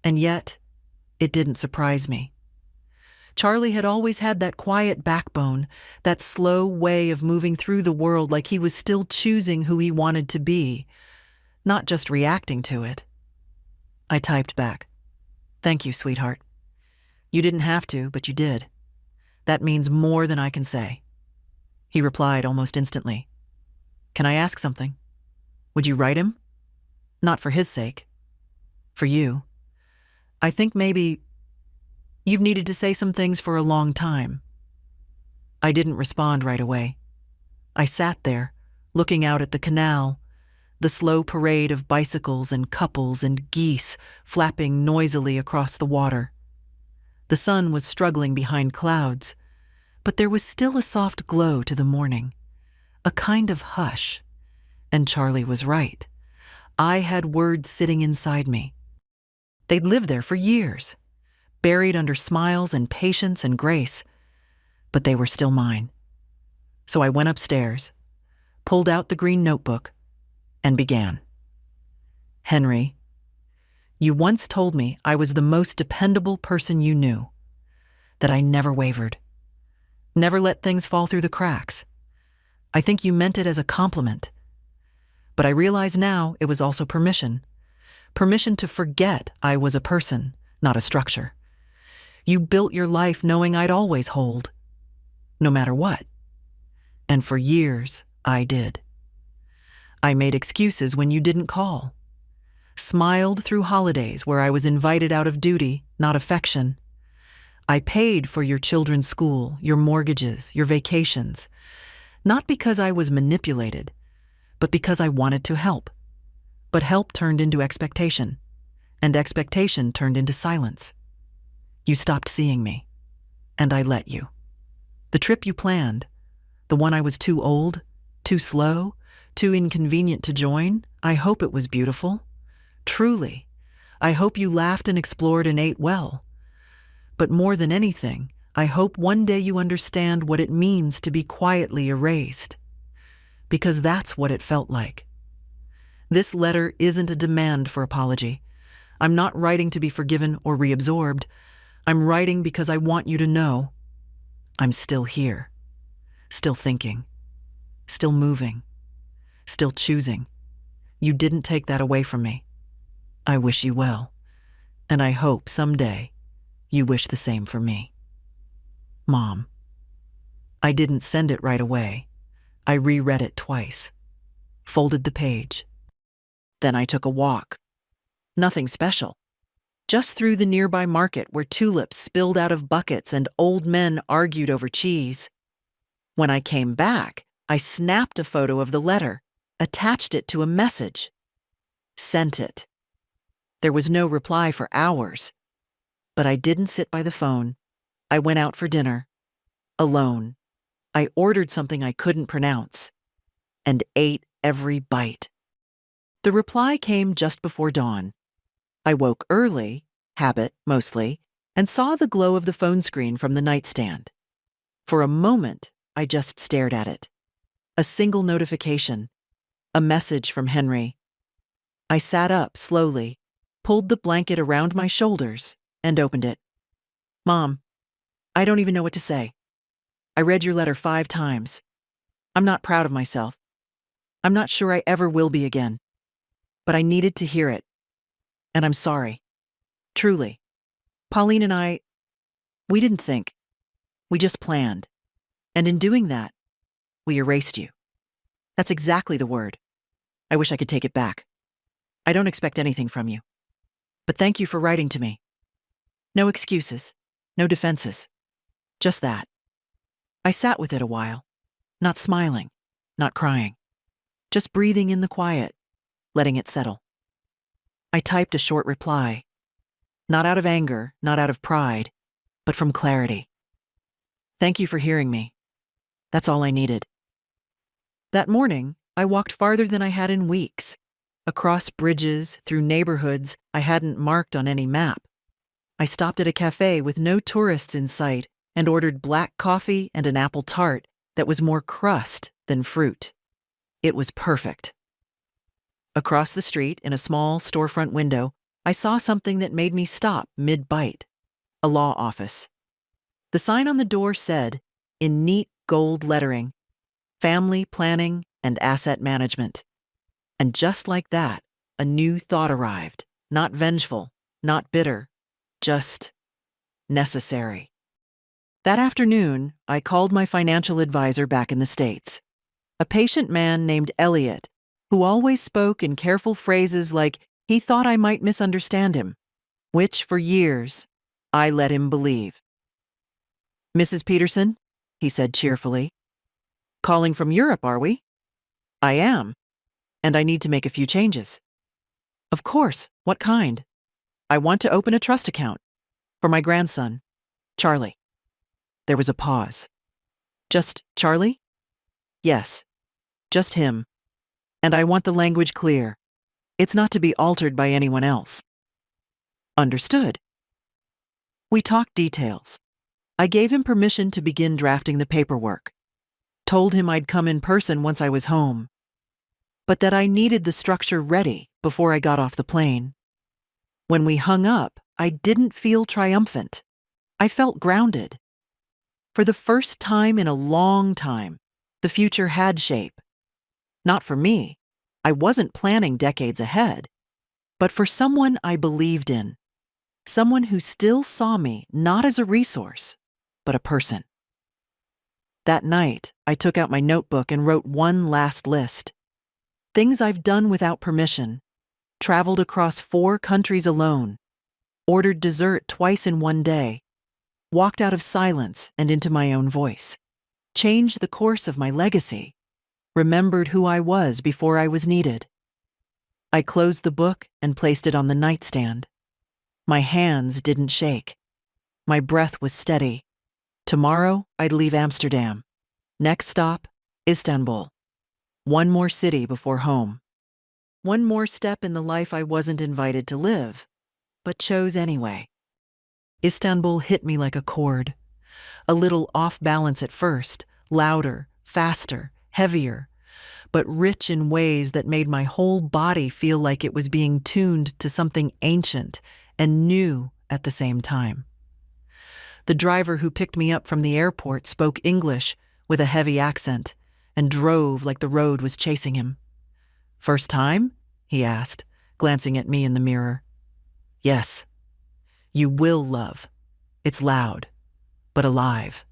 and yet it didn't surprise me. Charlie had always had that quiet backbone, that slow way of moving through the world like he was still choosing who he wanted to be, not just reacting to it. I typed back, "Thank you, sweetheart. You didn't have to, but you did. That means more than I can say." He replied almost instantly, "Can I ask something? Would you write him? Not for his sake. For you. I think maybe you've needed to say some things for a long time." I didn't respond right away. I sat there, looking out at the canal, the slow parade of bicycles and couples and geese flapping noisily across the water. The sun was struggling behind clouds, but there was still a soft glow to the morning, a kind of hush. And Charlie was right. I had words sitting inside me. They'd lived there for years, buried under smiles and patience and grace, but they were still mine. So I went upstairs, pulled out the green notebook, and began. "Henry, you once told me I was the most dependable person you knew, that I never wavered, never let things fall through the cracks. I think you meant it as a compliment. But I realize now it was also permission to forget I was a person, not a structure. You built your life knowing I'd always hold, no matter what. And for years, I did. I made excuses when you didn't call, smiled through holidays where I was invited out of duty, not affection. I paid for your children's school, your mortgages, your vacations, not because I was manipulated, but because I wanted to help. But help turned into expectation, and expectation turned into silence. You stopped seeing me, and I let you. The trip you planned, the one I was too old, too slow, too inconvenient to join, I hope it was beautiful. Truly, I hope you laughed and explored and ate well. But more than anything, I hope one day you understand what it means to be quietly erased. Because that's what it felt like. This letter isn't a demand for apology. I'm not writing to be forgiven or reabsorbed. I'm writing because I want you to know I'm still here, still thinking, still moving, still choosing. You didn't take that away from me. I wish you well, and I hope someday you wish the same for me. Mom. I didn't send it right away. I reread it twice, folded the page. Then I took a walk. Nothing special. Just through the nearby market where tulips spilled out of buckets and old men argued over cheese. When I came back, I snapped a photo of the letter, attached it to a message, sent it. There was no reply for hours, but I didn't sit by the phone. I went out for dinner, alone. I ordered something I couldn't pronounce and ate every bite. The reply came just before dawn. I woke early, habit mostly, and saw the glow of the phone screen from the nightstand. For a moment, I just stared at it. A single notification, a message from Henry. I sat up slowly, pulled the blanket around my shoulders, and opened it. Mom, I don't even know what to say. I read your letter 5 times. I'm not proud of myself. I'm not sure I ever will be again. But I needed to hear it. And I'm sorry. Truly. Pauline and I, we didn't think. We just planned. And in doing that, we erased you. That's exactly the word. I wish I could take it back. I don't expect anything from you. But thank you for writing to me. No excuses, no defenses. Just that. I sat with it a while, not smiling, not crying, just breathing in the quiet, letting it settle. I typed a short reply, not out of anger, not out of pride, but from clarity. Thank you for hearing me. That's all I needed. That morning, I walked farther than I had in weeks, across bridges, through neighborhoods I hadn't marked on any map. I stopped at a cafe with no tourists in sight and ordered black coffee and an apple tart that was more crust than fruit. It was perfect. Across the street, in a small storefront window, I saw something that made me stop mid-bite. A law office. The sign on the door said, in neat gold lettering, Family Planning and Asset Management. And just like that, a new thought arrived. Not vengeful, not bitter, just necessary. That afternoon, I called my financial advisor back in the States, a patient man named Elliot, who always spoke in careful phrases like he thought I might misunderstand him, which, for years, I let him believe. Mrs. Peterson, he said cheerfully. Calling from Europe, are we? I am, and I need to make a few changes. Of course, what kind? I want to open a trust account for my grandson, Charlie. There was a pause. Just Charlie? Yes, just him. And I want the language clear. It's not to be altered by anyone else. Understood. We talked details. I gave him permission to begin drafting the paperwork. Told him I'd come in person once I was home, but that I needed the structure ready before I got off the plane. When we hung up, I didn't feel triumphant. I felt grounded. For the first time in a long time, the future had shape. Not for me. I wasn't planning decades ahead, but for someone I believed in. Someone who still saw me not as a resource, but a person. That night, I took out my notebook and wrote one last list. Things I've done without permission. Traveled across 4 countries alone. Ordered dessert twice in one day. Walked out of silence and into my own voice. Changed the course of my legacy. Remembered who I was before I was needed. I closed the book and placed it on the nightstand. My hands didn't shake. My breath was steady. Tomorrow, I'd leave Amsterdam. Next stop, Istanbul. One more city before home. One more step in the life I wasn't invited to live, but chose anyway. Istanbul hit me like a chord. A little off balance at first, louder, faster, heavier, but rich in ways that made my whole body feel like it was being tuned to something ancient and new at the same time. The driver who picked me up from the airport spoke English with a heavy accent and drove like the road was chasing him. First time? He asked, glancing at me in the mirror. Yes. You will love. It's loud, but alive.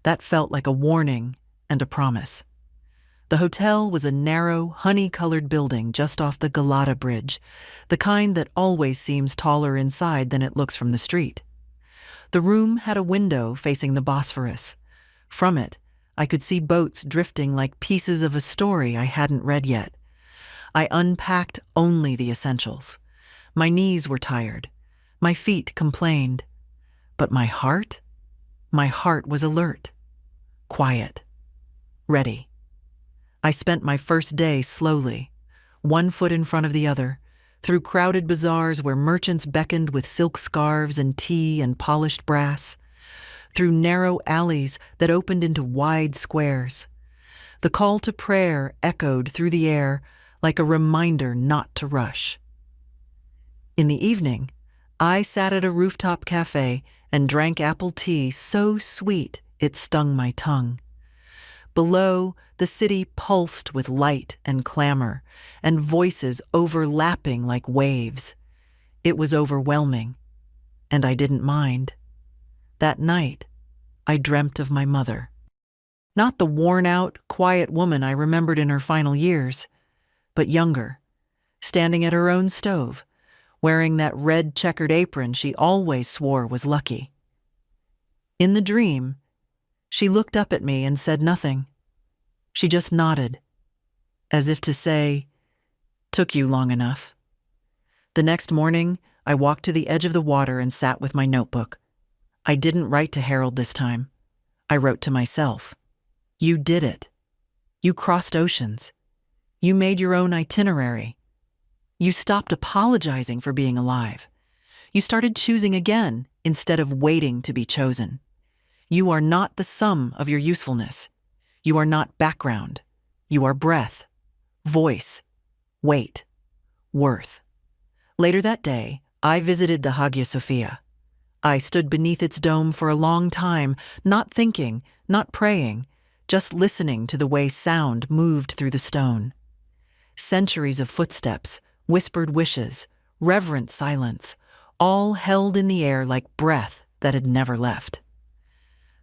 That felt like a warning and a promise. The hotel was a narrow, honey-colored building just off the Galata Bridge, the kind that always seems taller inside than it looks from the street. The room had a window facing the Bosphorus. From it, I could see boats drifting like pieces of a story I hadn't read yet. I unpacked only the essentials. My knees were tired. My feet complained. But my heart was alert, quiet, ready. I spent my first day slowly, one foot in front of the other, through crowded bazaars where merchants beckoned with silk scarves and tea and polished brass, through narrow alleys that opened into wide squares. The call to prayer echoed through the air like a reminder not to rush. In the evening, I sat at a rooftop cafe and drank apple tea so sweet it stung my tongue. Below, the city pulsed with light and clamor, and voices overlapping like waves. It was overwhelming, and I didn't mind. That night, I dreamt of my mother. Not the worn-out, quiet woman I remembered in her final years, but younger, standing at her own stove, wearing that red checkered apron she always swore was lucky. In the dream, she looked up at me and said nothing. She just nodded, as if to say, "Took you long enough." The next morning, I walked to the edge of the water and sat with my notebook. I didn't write to Harold this time. I wrote to myself. You did it. You crossed oceans. You made your own itinerary. You stopped apologizing for being alive. You started choosing again instead of waiting to be chosen. You are not the sum of your usefulness. You are not background. You are breath, voice, weight, worth. Later that day, I visited the Hagia Sophia. I stood beneath its dome for a long time, not thinking, not praying, just listening to the way sound moved through the stone. Centuries of footsteps, whispered wishes, reverent silence, all held in the air like breath that had never left.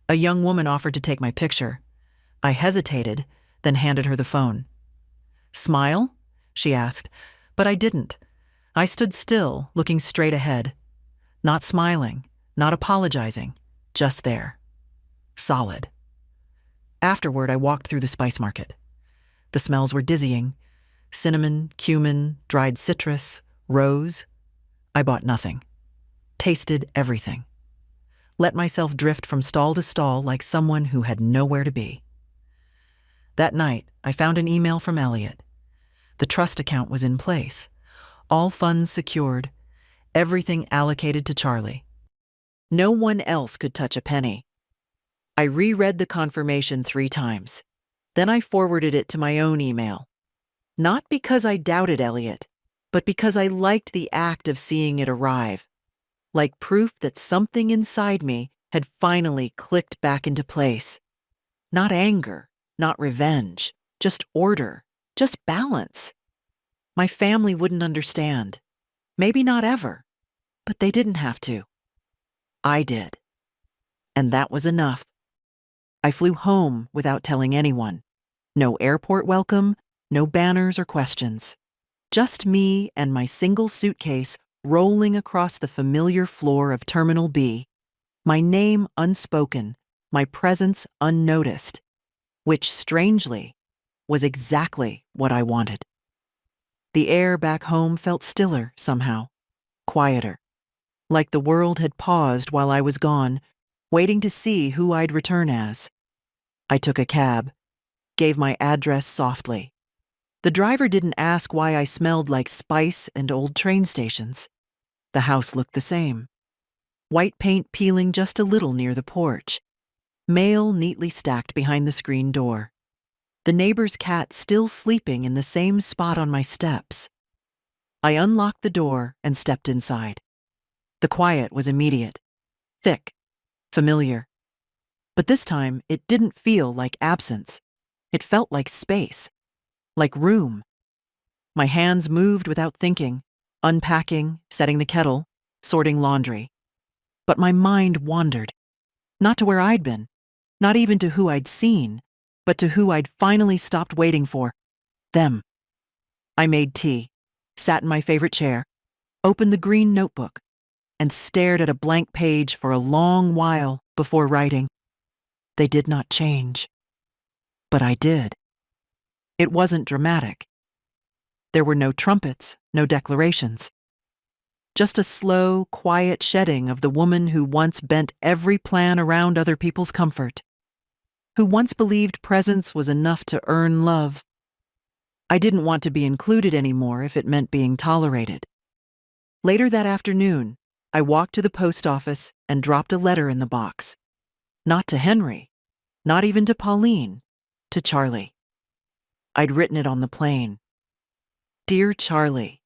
A young woman offered to take my picture. I hesitated, then handed her the phone. "Smile?" she asked, but I didn't. I stood still, looking straight ahead. Not smiling, not apologizing, just there. Solid. Afterward, I walked through the spice market. The smells were dizzying. Cinnamon, cumin, dried citrus, rose. I bought nothing. Tasted everything. Let myself drift from stall to stall like someone who had nowhere to be. That night, I found an email from Elliot. The trust account was in place. All funds secured. Everything allocated to Charlie. No one else could touch a penny. I reread the confirmation 3 times. Then I forwarded it to my own email. Not because I doubted Elliot, but because I liked the act of seeing it arrive. Like proof that something inside me had finally clicked back into place. Not anger, not revenge, just order, just balance. My family wouldn't understand. Maybe not ever, but they didn't have to. I did. And that was enough. I flew home without telling anyone. No airport welcome, no banners or questions. Just me and my single suitcase rolling across the familiar floor of Terminal B, my name unspoken, my presence unnoticed, which, strangely, was exactly what I wanted. The air back home felt stiller somehow, quieter, like the world had paused while I was gone, waiting to see who I'd return as. I took a cab, gave my address softly. The driver didn't ask why I smelled like spice and old train stations. The house looked the same. White paint peeling just a little near the porch. Mail neatly stacked behind the screen door. The neighbor's cat still sleeping in the same spot on my steps. I unlocked the door and stepped inside. The quiet was immediate, thick, familiar. But this time, it didn't feel like absence. It felt like space, like room, My hands moved without thinking, unpacking, setting the kettle, sorting laundry. But my mind wandered, not to where I'd been, not even to who I'd seen, but to who I'd finally stopped waiting for, them. I made tea, sat in my favorite chair, opened the green notebook, and stared at a blank page for a long while before writing. They did not change. But I did. It wasn't dramatic. There were no trumpets, no declarations. Just a slow, quiet shedding of the woman who once bent every plan around other people's comfort, who once believed presence was enough to earn love. I didn't want to be included anymore if it meant being tolerated. Later that afternoon, I walked to the post office and dropped a letter in the box. Not to Henry, not even to Pauline, to Charlie. I'd written it on the plane. Dear Charlie,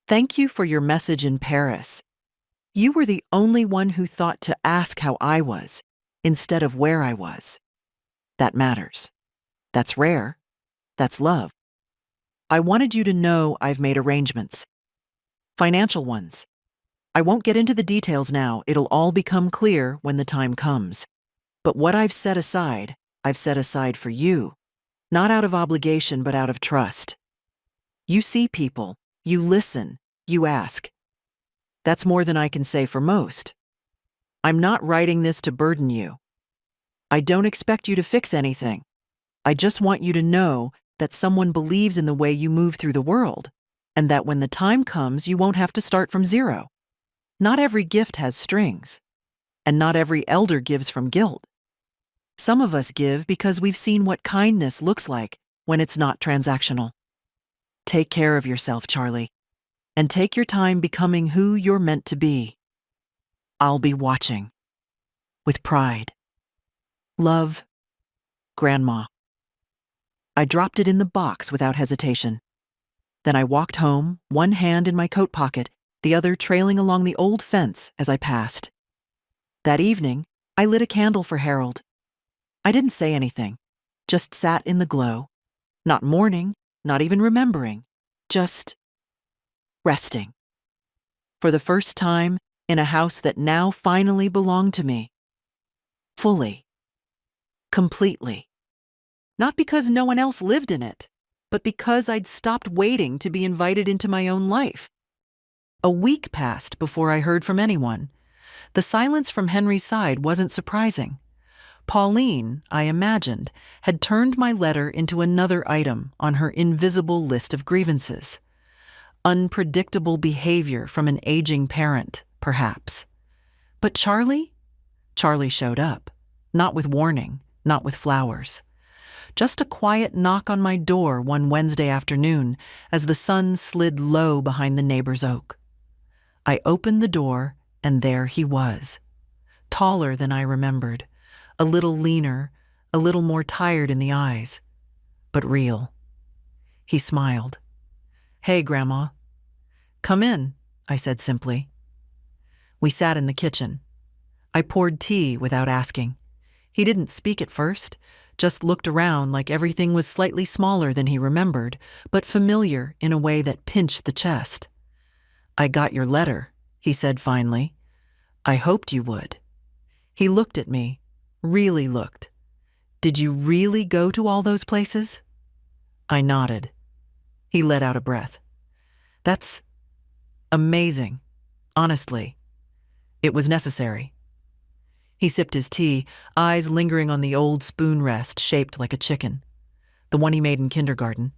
thank you for your message in Paris. You were the only one who thought to ask how I was, instead of where I was. That matters. That's rare. That's love. I wanted you to know I've made arrangements. Financial ones. I won't get into the details now, it'll all become clear when the time comes. But what I've set aside for you, not out of obligation but out of trust. You see people, you listen, you ask. That's more than I can say for most. I'm not writing this to burden you. I don't expect you to fix anything. I just want you to know that someone believes in the way you move through the world, and that when the time comes, you won't have to start from zero. Not every gift has strings, and not every elder gives from guilt. Some of us give because we've seen what kindness looks like when it's not transactional. Take care of yourself, Charlie, and take your time becoming who you're meant to be. I'll be watching. With pride. Love, Grandma. I dropped it in the box without hesitation. Then I walked home, one hand in my coat pocket, the other trailing along the old fence as I passed. That evening, I lit a candle for Harold. I didn't say anything, just sat in the glow, not mourning, not even remembering, just resting. For the first time in a house that now finally belonged to me. Fully. Completely. Not because no one else lived in it, but because I'd stopped waiting to be invited into my own life. A week passed before I heard from anyone. The silence from Henry's side wasn't surprising. Pauline, I imagined, had turned my letter into another item on her invisible list of grievances. Unpredictable behavior from an aging parent, perhaps. But Charlie? Charlie showed up, not with warning, not with flowers. Just a quiet knock on my door one Wednesday afternoon as the sun slid low behind the neighbor's oak. I opened the door, and there he was. Taller than I remembered, a little leaner, a little more tired in the eyes, but real. He smiled. "Hey, Grandma." "Come in," I said simply. We sat in the kitchen. I poured tea without asking. He didn't speak at first, just looked around like everything was slightly smaller than he remembered, but familiar in a way that pinched the chest. "I got your letter," he said finally. "I hoped you would." He looked at me, really looked. "Did you really go to all those places?" I nodded. He let out a breath. "That's amazing, honestly. It was necessary." He sipped his tea, eyes lingering on the old spoon rest shaped like a chicken, the one he made in kindergarten.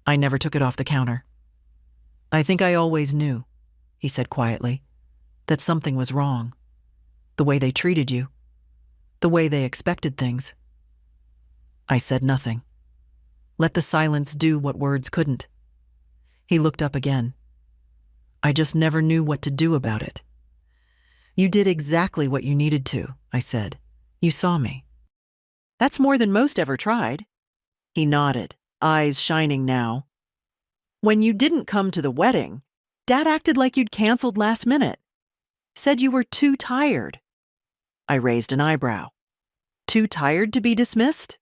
I never took it off the counter. "I think I always knew," he said quietly, "that something was wrong. The way they treated you, the way they expected things." I said nothing. Let the silence do what words couldn't. He looked up again. "I just never knew what to do about it." "You did exactly what you needed to," I said. "You saw me." "That's more than most ever tried." He nodded, eyes shining now. "When you didn't come to the wedding, Dad acted like you'd canceled last minute. Said you were too tired." I raised an eyebrow. "Too tired to be dismissed?"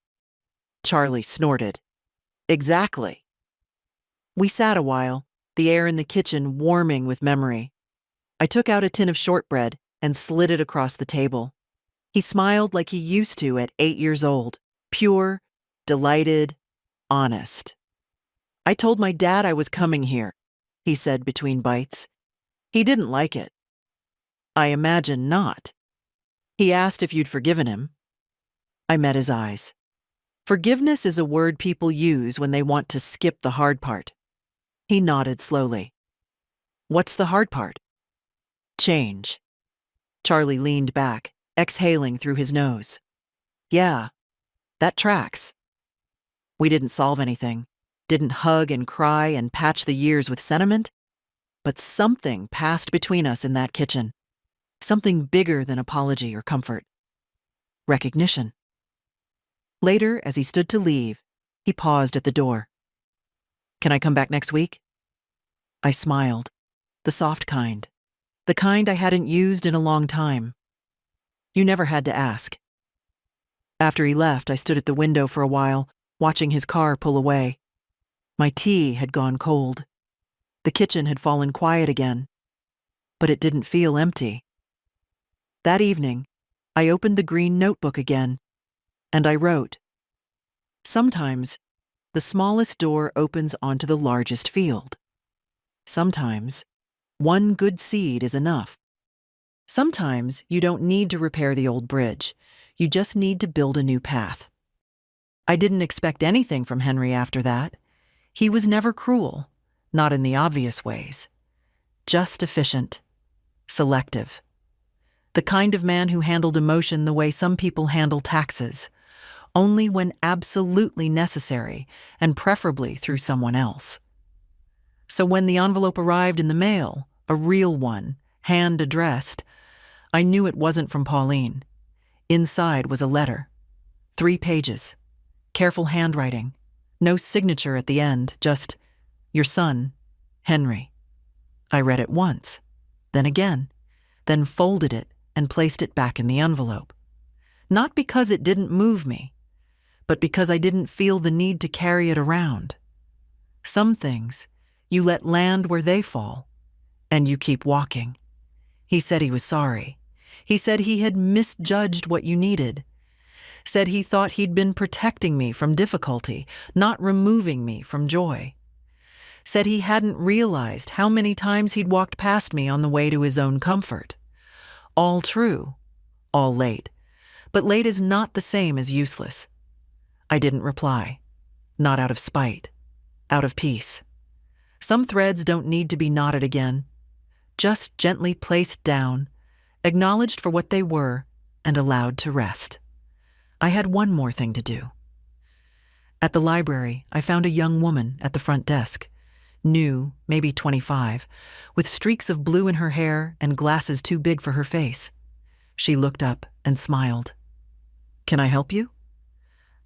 Charlie snorted. "Exactly." We sat a while, the air in the kitchen warming with memory. I took out a tin of shortbread and slid it across the table. He smiled like he used to at 8 years old, pure, delighted, honest. I told my dad I was coming here, he said between bites. He didn't like it. I imagine not. He asked if you'd forgiven him. I met his eyes. Forgiveness is a word people use when they want to skip the hard part. He nodded slowly. What's the hard part? Change. Charlie leaned back, exhaling through his nose. Yeah, that tracks. We didn't solve anything, didn't hug and cry and patch the years with sentiment, but something passed between us in that kitchen. Something bigger than apology or comfort. Recognition. Later, as he stood to leave, he paused at the door. Can I come back next week? I smiled. The soft kind. The kind I hadn't used in a long time. You never had to ask. After he left, I stood at the window for a while, watching his car pull away. My tea had gone cold. The kitchen had fallen quiet again. But it didn't feel empty. That evening, I opened the green notebook again, and I wrote, sometimes, the smallest door opens onto the largest field. Sometimes, one good seed is enough. Sometimes, you don't need to repair the old bridge. You just need to build a new path. I didn't expect anything from Henry after that. He was never cruel, not in the obvious ways. Just efficient, selective. The kind of man who handled emotion the way some people handle taxes, only when absolutely necessary, and preferably through someone else. So when the envelope arrived in the mail, a real one, hand-addressed, I knew it wasn't from Pauline. Inside was a letter. 3 pages. Careful handwriting. No signature at the end, just, your son, Henry. I read it once, then again, then folded it and placed it back in the envelope. Not because it didn't move me, but because I didn't feel the need to carry it around. Some things, you let land where they fall, and you keep walking. He said he was sorry. He said he had misjudged what you needed. Said he thought he'd been protecting me from difficulty, not removing me from joy. Said he hadn't realized how many times he'd walked past me on the way to his own comfort. All true, all late. But late is not the same as useless. I didn't reply. Not out of spite. Out of peace. Some threads don't need to be knotted again. Just gently placed down, acknowledged for what they were, and allowed to rest. I had one more thing to do. At the library, I found a young woman at the front desk. New, maybe 25, with streaks of blue in her hair and glasses too big for her face. She looked up and smiled. Can I help you?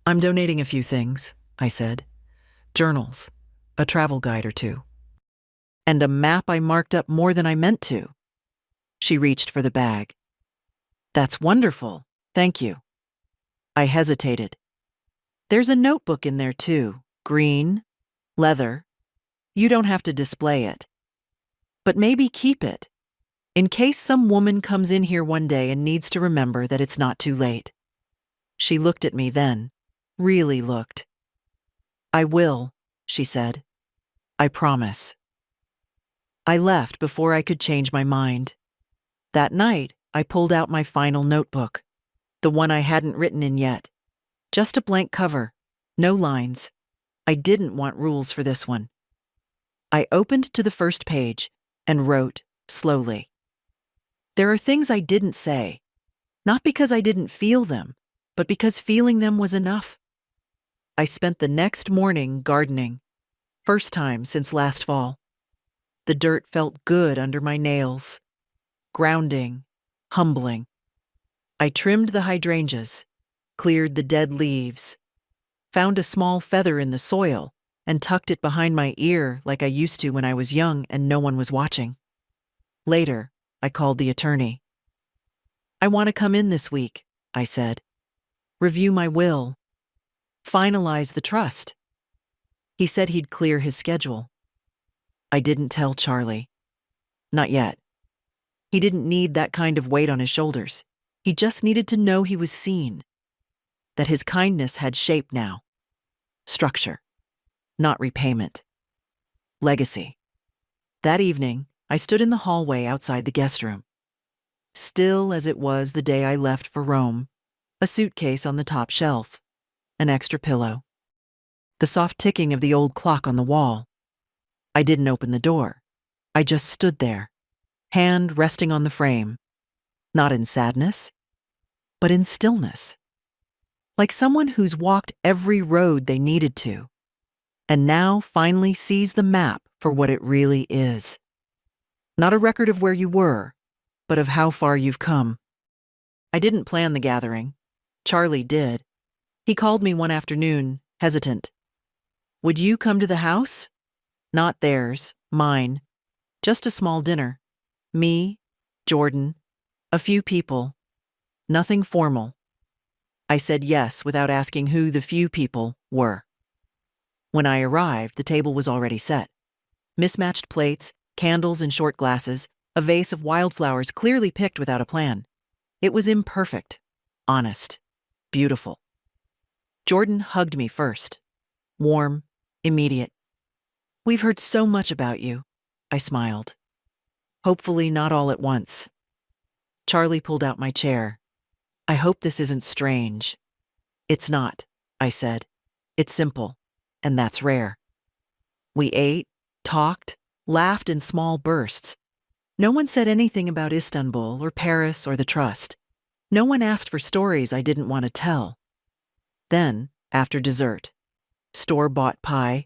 I'm donating a few things, I said. Journals, a travel guide or two. And a map I marked up more than I meant to. She reached for the bag. That's wonderful, thank you. I hesitated. There's a notebook in there too, green, leather. You don't have to display it. But maybe keep it, in case some woman comes in here one day and needs to remember that it's not too late. She looked at me then, really looked. I will, she said. I promise. I left before I could change my mind. That night, I pulled out my final notebook, the one I hadn't written in yet. Just a blank cover, no lines. I didn't want rules for this one. I opened to the first page and wrote slowly. There are things I didn't say, not because I didn't feel them, but because feeling them was enough. I spent the next morning gardening, first time since last fall. The dirt felt good under my nails, grounding, humbling. I trimmed the hydrangeas, cleared the dead leaves, found a small feather in the soil, and tucked it behind my ear like I used to when I was young and no one was watching. Later, I called the attorney. I want to come in this week, I said. Review my will. Finalize the trust. He said he'd clear his schedule. I didn't tell Charlie. Not yet. He didn't need that kind of weight on his shoulders. He just needed to know he was seen, that his kindness had shape now. Structure, not repayment. Legacy. That evening, I stood in the hallway outside the guest room. Still as it was the day I left for Rome, a suitcase on the top shelf, an extra pillow, the soft ticking of the old clock on the wall. I didn't open the door. I just stood there, hand resting on the frame, not in sadness, but in stillness. Like someone who's walked every road they needed to, and now finally sees the map for what it really is. Not a record of where you were, but of how far you've come. I didn't plan the gathering. Charlie did. He called me one afternoon, hesitant. Would you come to the house? Not theirs, mine. Just a small dinner. Me, Jordan, a few people. Nothing formal. I said yes without asking who the few people were. When I arrived, the table was already set. Mismatched plates, candles in short glasses, a vase of wildflowers clearly picked without a plan. It was imperfect, honest, beautiful. Jordan hugged me first. Warm, immediate. We've heard so much about you, I smiled. Hopefully not all at once. Charlie pulled out my chair. I hope this isn't strange. It's not, I said. It's simple, and that's rare. We ate, talked, laughed in small bursts. No one said anything about Istanbul or Paris or the trust. No one asked for stories I didn't want to tell. Then, after dessert, store-bought pie,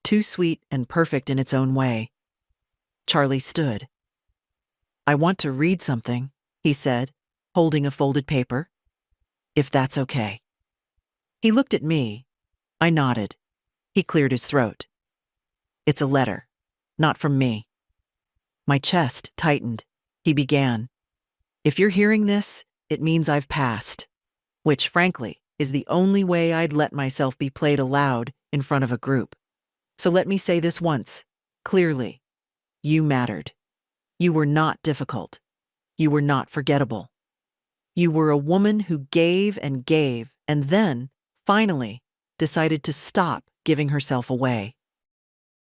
too sweet and perfect in its own way. Charlie stood. I want to read something, he said, holding a folded paper. If that's okay. He looked at me. I nodded. He cleared his throat. It's a letter, not from me. My chest tightened. He began. If you're hearing this, it means I've passed, which, frankly, is the only way I'd let myself be played aloud in front of a group. So let me say this once, clearly. You mattered. You were not difficult. You were not forgettable. You were a woman who gave, and then, finally, decided to stop giving herself away.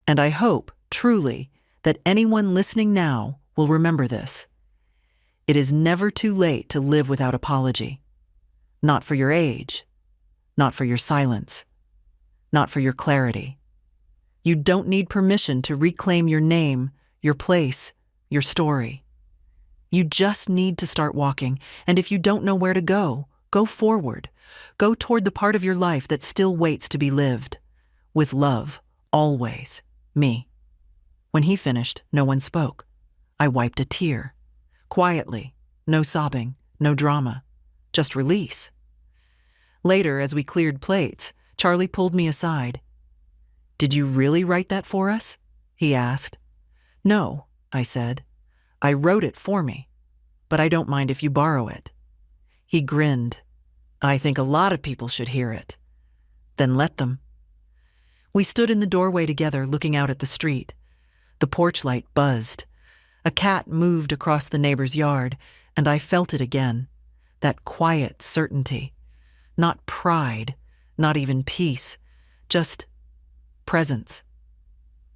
And I hope, truly, that anyone listening now will remember this. It is never too late to live without apology. Not for your age. Not for your silence. Not for your clarity. You don't need permission to reclaim your name, your place, your story. You just need to start walking, and if you don't know where to go forward. Go toward the part of your life that still waits to be lived. With love, always, me. When he finished, no one spoke. I wiped a tear. Quietly, no sobbing, no drama, just release. Later, as we cleared plates, Charlie pulled me aside. Did you really write that for us? He asked. No, I said. I wrote it for me, but I don't mind if you borrow it. He grinned. I think a lot of people should hear it. Then let them. We stood in the doorway together, looking out at the street. The porch light buzzed. A cat moved across the neighbor's yard, and I felt it again. That quiet certainty. Not pride, not even peace, just presence.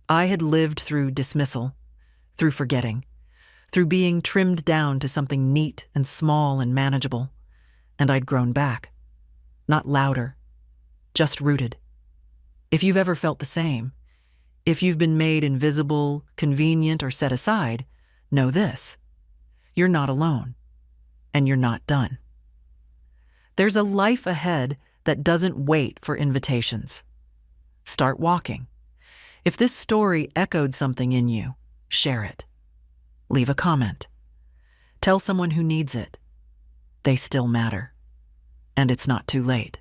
I had lived through dismissal, through forgetting, through being trimmed down to something neat and small and manageable, and I'd grown back. Not louder, just rooted. If you've ever felt the same, if you've been made invisible, convenient, or set aside, know this. You're not alone, and you're not done. There's a life ahead that doesn't wait for invitations. Start walking. If this story echoed something in you, share it. Leave a comment. Tell someone who needs it. They still matter. And it's not too late.